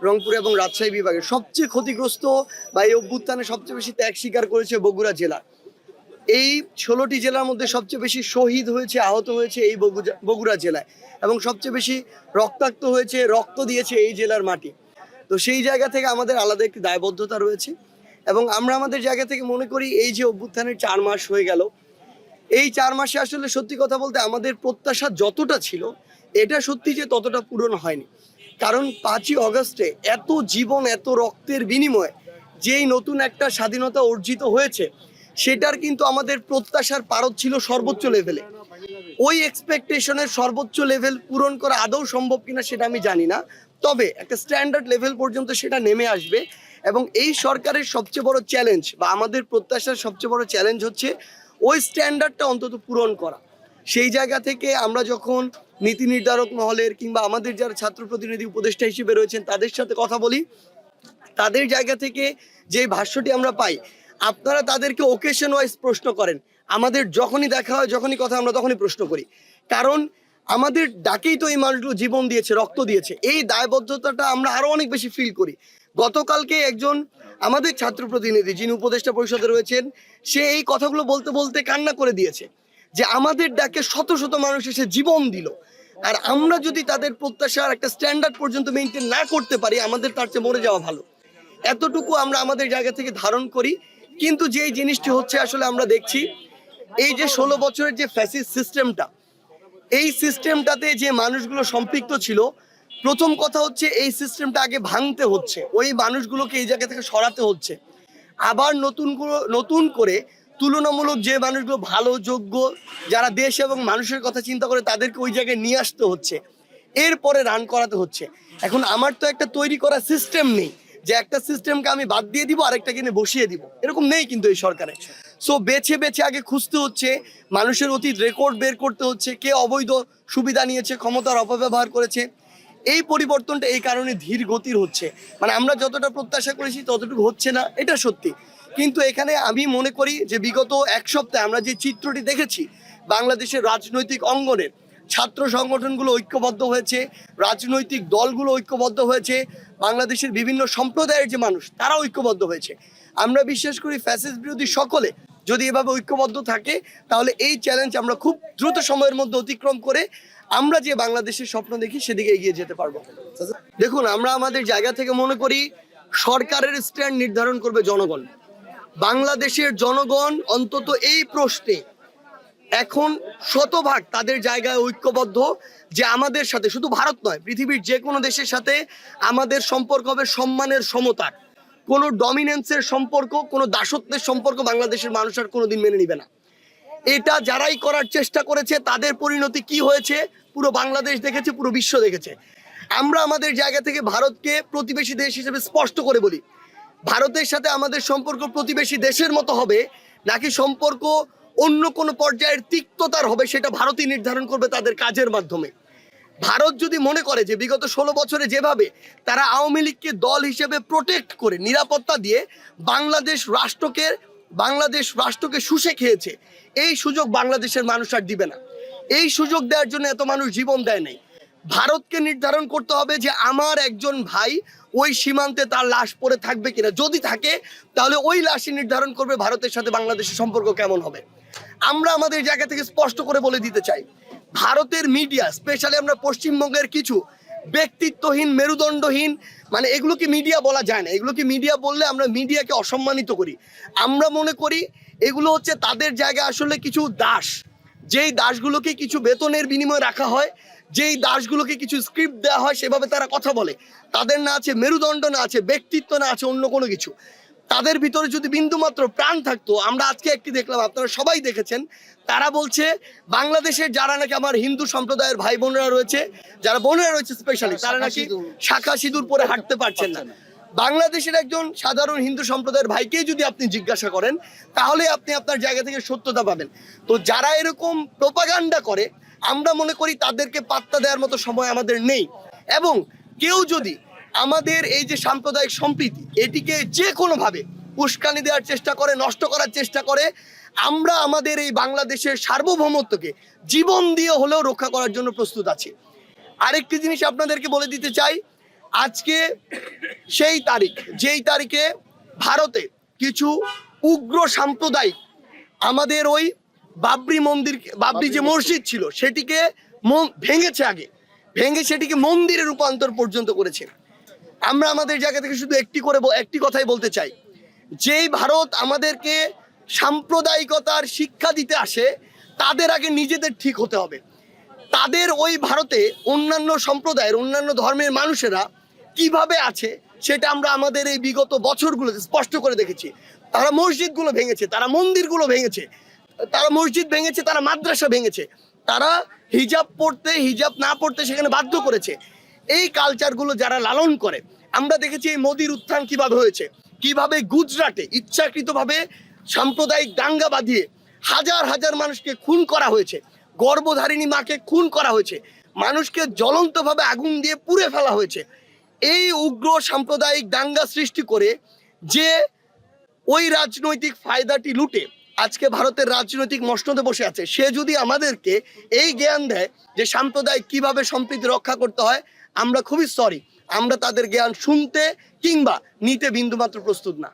রংপুর এবং রাজশাহী বিভাগে সবচেয়ে ক্ষতিগ্রস্ত বা এই অভ্যুত্থানে সবচেয়ে বেশি ত্যাগ স্বীকার করেছে বগুড়া জেলা। এই 16টি জেলার মধ্যে সবচেয়ে বেশি শহীদ হয়েছে, আহত হয়েছে এই বগুড়া জেলায়, এবং সবচেয়ে বেশি রক্তাক্ত হয়েছে, রক্ত দিয়েছে এই জেলার মাটি। তো সেই জায়গা থেকে আমাদের আলাদা একটি দায়বদ্ধতা রয়েছে, এবং আমরা আমাদের জায়গা থেকে মনে করি এই যে অভ্যুত্থানের 4 মাস হয়ে গেল, এই 4 মাসে আসলে সত্যি কথা বলতে আমাদের প্রত্যাশা যতটা ছিল এটা সত্যি যে ততটা পূরণ হয়নি। কারণ 5ই অগস্টে এত জীবন, এত রক্তের বিনিময়ে যেই নতুন একটা স্বাধীনতা অর্জিত হয়েছে, সেটার কিন্তু আমাদের প্রত্যাশার পারদ ছিল সর্বোচ্চ লেভেলে। ওই এক্সপেকটেশনের সর্বোচ্চ লেভেল পূরণ করা আদৌ সম্ভব কিনা সেটা আমি জানি না, তবে একটা স্ট্যান্ডার্ড লেভেল পর্যন্ত সেটা নেমে আসবে। এবং এই সরকারের সবচেয়ে বড় চ্যালেঞ্জ বা আমাদের প্রত্যাশার সবচেয়ে বড় চ্যালেঞ্জ হচ্ছে ওই স্ট্যান্ডার্ডটা অন্তত পূরণ করা। সেই জায়গা থেকে আমরা যখন নীতি নির্ধারক মহলের কিংবা আমাদের যারা ছাত্র প্রতিনিধি উপদেষ্টা হিসেবে রয়েছেন তাদের সাথে কথা বলি, তাদের জায়গা থেকে যে ভাষ্যটি আমরা পাই, আপনারা তাদেরকে ওকেশন ওয়াইজ প্রশ্ন করেন, আমাদের যখনই দেখা হয়, যখনই কথা, আমরা তখনই প্রশ্ন করি। কারণ আমাদের ডাকেই তো এই মানুষগুলো জীবন দিয়েছে, রক্ত দিয়েছে, এই দায়বদ্ধতাটা আমরা আরো অনেক বেশি ফিল করি। গতকালকে একজন আমাদের ছাত্র প্রতিনিধি যিনি উপদেষ্টা পরিষদে রয়েছেন, সে এই কথাগুলো বলতে বলতে কান্না করে দিয়েছে যে আমাদের ডাকে শত শত মানুষ এসে জীবন দিল, আর আমরা যদি তাদের প্রত্যাশার একটা স্ট্যান্ডার্ড পর্যন্ত মেনটেন না করতে পারি, আমাদের তার চেয়ে মরে যাওয়া ভালো। এতটুকু আমরা আমাদের জায়গা থেকে ধারণ করি। কিন্তু যেই জিনিসটি হচ্ছে আসলে আমরা দেখছি এই যে 16 বছরের যে ফ্যাসিস্ট সিস্টেমটা, এই সিস্টেমটাতে যে মানুষগুলো সম্পৃক্ত ছিল, প্রথম কথা হচ্ছে এই সিস্টেমটা আগে ভাঙতে হচ্ছে, ওই মানুষগুলোকে এই জায়গা থেকে সরাতে হচ্ছে। আবার নতুন করে তুলনামূলক যে মানুষগুলো ভালো, যোগ্য, যারা দেশ এবং মানুষের কথা চিন্তা করে, তাদেরকে ওই জায়গায় নিয়ে আসতে হচ্ছে, এরপরে রান করাতে হচ্ছে। এখন আমার তো একটা তৈরি করা সিস্টেম নেই যে একটা সিস্টেমকে আমি বাদ দিয়ে দিব আরেকটা কিনে বসিয়ে দিব, এরকম নেই কিন্তু এই সরকারে। সো বেছে বেছে আগে খুঁজতে হচ্ছে, মানুষের অতীত রেকর্ড বের করতে হচ্ছে, কে অবৈধ সুবিধা নিয়েছে, ক্ষমতার অপব্যবহার করেছে। এই পরিবর্তনটা এই কারণে ধীর গতির হচ্ছে, মানে আমরা যতটা প্রত্যাশা করেছি ততটুকু হচ্ছে না, এটা সত্যি। কিন্তু এখানে আমি মনে করি যে বিগত 1 সপ্তাহে আমরা যে চিত্রটি দেখেছি, বাংলাদেশের রাজনৈতিক অঙ্গনের ছাত্র সংগঠনগুলো ঐক্যবদ্ধ হয়েছে, রাজনৈতিক দলগুলো ঐক্যবদ্ধ হয়েছে, বাংলাদেশের বিভিন্ন সম্প্রদায়ের যে মানুষ তারা ঐক্যবদ্ধ হয়েছে। আমরা বিশ্বাস করি ফ্যাসিস্ট বিরোধী সকলে যদি এভাবে ঐক্যবদ্ধ থাকে, তাহলে এই চ্যালেঞ্জ আমরা খুব দ্রুত সময়ের মধ্যে অতিক্রম করে আমরা যে বাংলাদেশের স্বপ্ন দেখি সেদিকে এগিয়ে যেতে পারবো। দেখুন, আমরা আমাদের জায়গা থেকে মনে করি সরকারের স্ট্যান্ড নির্ধারণ করবে জনগণ। বাংলাদেশের জনগণ অন্তত এই প্রশ্নে এখন শতভাগ তাদের জায়গায় ঐক্যবদ্ধ যে আমাদের সাথে, শুধু ভারত নয়, পৃথিবীর যে কোনো দেশের সাথে আমাদের সম্পর্ক হবে সম্মানের, সমতার। কোনো ডমিনেন্সের সম্পর্ক, কোনো দাসত্বের সম্পর্ক বাংলাদেশের মানুষ আর কোনোদিন মেনে নিবে না। এটা যারাই করার চেষ্টা করেছে তাদের পরিণতি কি হয়েছে পুরো বাংলাদেশ দেখেছে, পুরো বিশ্ব দেখেছে। আমরা আমাদের জায়গা থেকে ভারতকে প্রতিবেশী দেশ হিসেবে স্পষ্ট করে বলি, ভারতের সাথে আমাদের সম্পর্ক প্রতিবেশী দেশের মতো হবে নাকি সম্পর্ক অন্য কোনো পর্যায়ের তিক্ততার হবে, সেটা ভারতই নির্ধারণ করবে তাদের কাজের মাধ্যমে। ভারত যদি মনে করে যে বিগত 16 বছরে যেভাবে তারা আওয়ামী লীগকে দল হিসেবে প্রোটেক্ট করে, নিরাপত্তা দিয়ে বাংলাদেশ রাষ্ট্রকে শুষে খেয়েছে, এই সুযোগ বাংলাদেশের মানুষ আর দিবে না। এই সুযোগ দেওয়ার জন্য এত মানুষ জীবন দেয় নাই। ভারতকে নির্ধারণ করতে হবে যে আমার একজন ভাই ওই সীমান্তে তার লাশ পড়ে থাকবে কিনা, যদি থাকে তাহলে ওই লাশই নির্ধারণ করবে ভারতের সাথে বাংলাদেশের সম্পর্ক কেমন হবে। আমরা আমাদের জায়গা থেকে স্পষ্ট করে বলে দিতে চাই, ভারতের মিডিয়া, স্পেশালি আমরা পশ্চিমবঙ্গের কিছু ব্যক্তিত্বহীন, মেরুদণ্ডহীন, মানে এগুলোকে মিডিয়া বলা যায় না, এগুলোকে মিডিয়া বললে আমরা মিডিয়াকে অসম্মানিত করি। আমরা মনে করি এগুলো হচ্ছে তাদের জায়গায় আসলে কিছু দাস, যেই দাসগুলোকে কিছু বেতনের বিনিময়ে রাখা হয়, যেই দাসগুলোকে কিছু স্ক্রিপ্ট দেওয়া হয়, সেভাবে তারা কথা বলে। তাদের না আছে মেরুদণ্ড, না আছে ব্যক্তিত্ব, না আছে অন্য কোনো কিছু। তাদের ভিতরে যদি বিন্দুমাত্র প্রাণ থাকতো, আমরা আজকে একটি দেখলাম, আপনারা সবাই দেখেছেন, তারা বলছে বাংলাদেশের যারা নাকি আমার হিন্দু সম্প্রদায়ের ভাই বোনেরা রয়েছে, যারা বোনেরা রয়েছে স্পেশালি, তারা নাকি শাখা সিঁদুর পরে হাঁটতে পারছেন না। বাংলাদেশের একজন সাধারণ হিন্দু সম্প্রদায়ের ভাইকে যদি আপনি জিজ্ঞাসা করেন, তাহলে আপনি আপনার জায়গা থেকে সত্যতা পাবেন। তো যারা এরকম প্রোপাগান্ডা করে, আমরা মনে করি তাদেরকে পাত্তা দেওয়ার মতো সময় আমাদের নেই। এবং কেউ যদি আমাদের এই যে সাম্প্রদায়িক সম্প্রীতি, এটিকে যে কোনোভাবে উস্কানি দেওয়ার চেষ্টা করে, নষ্ট করার চেষ্টা করে, আমরা আমাদের এই বাংলাদেশের সার্বভৌমত্বকে জীবন দিয়ে হলেও রক্ষা করার জন্য প্রস্তুত আছি। আরেকটি জিনিস আপনাদেরকে বলে দিতে চাই, আজকে সেই তারিখ, যেই তারিখে ভারতে কিছু উগ্র সাম্প্রদায়িক আমাদের ওই বাবরি যে মসজিদ ছিল সেটিকে ভেঙেছে, আগে ভেঙে সেটিকে মন্দিরে রূপান্তর পর্যন্ত করেছে। আমরা আমাদের জায়গা থেকে শুধু একটি কথাই বলতে চাই, যেই ভারত আমাদেরকে সাম্প্রদায়িকতার শিক্ষা দিতে আসে তাদের আগে নিজেদের ঠিক হতে হবে। তাদের ওই ভারতে অন্যান্য সম্প্রদায়ের অন্যান্য ধর্মের মানুষেরা কিভাবে আছে সেটা আমরা আমাদের এই বিগত বছরগুলোতে স্পষ্ট করে দেখেছি। তারা মসজিদগুলো ভেঙেছে, তারা মন্দিরগুলো ভেঙেছে, তারা মসজিদ ভেঙেছে, তারা মাদ্রাসা ভেঙেছে, তারা হিজাব পড়তে, হিজাব না পড়তে সেখানে বাধ্য করেছে। এই কালচারগুলো যারা লালন করে, আমরা দেখেছি এই মোদির উত্থান কিভাবে হয়েছে, কিভাবে গুজরাটে ইচ্ছাকৃতভাবে সাম্প্রদায়িক দাঙ্গা বাঁধিয়ে হাজার হাজার মানুষকে খুন করা হয়েছে, গর্ভধারিণী মাকে খুন করা হয়েছে, মানুষকে জ্বলন্তভাবে আগুন দিয়ে পুড়ে ফেলা হয়েছে। এই উগ্র সাম্প্রদায়িক দাঙ্গা সৃষ্টি করে যে ওই রাজনৈতিক ফায়দাটি লুটে আজকে ভারতের রাজনৈতিক মসনদে বসে আছে, সে যদি আমাদেরকে এই জ্ঞান দেয় যে সাম্প্রদায়িক কিভাবে সম্প্রীতি রক্ষা করতে হয়, আমরা খুবই সরি, আমরা তাদের জ্ঞান শুনতে কিংবা নিতে বিন্দুমাত্র প্রস্তুত না।